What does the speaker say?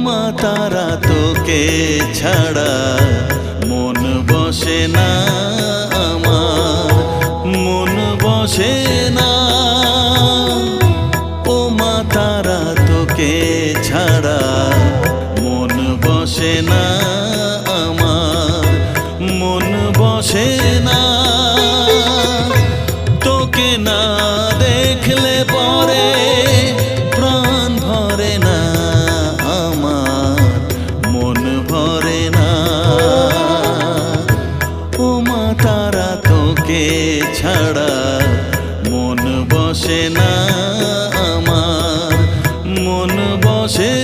মা তারা তোকে ছাড়া মন বসে না আমার, মন বসে না। ও মা তারা তোকে ছাড়া মন বসে না আমার, মন বসে না। তোকে না দেখলে পরে প্রাণ ভরে না আমার, মন ভরে না। ও মা তারা তোকে ছাড়া মন বসে না আমার, মন বসে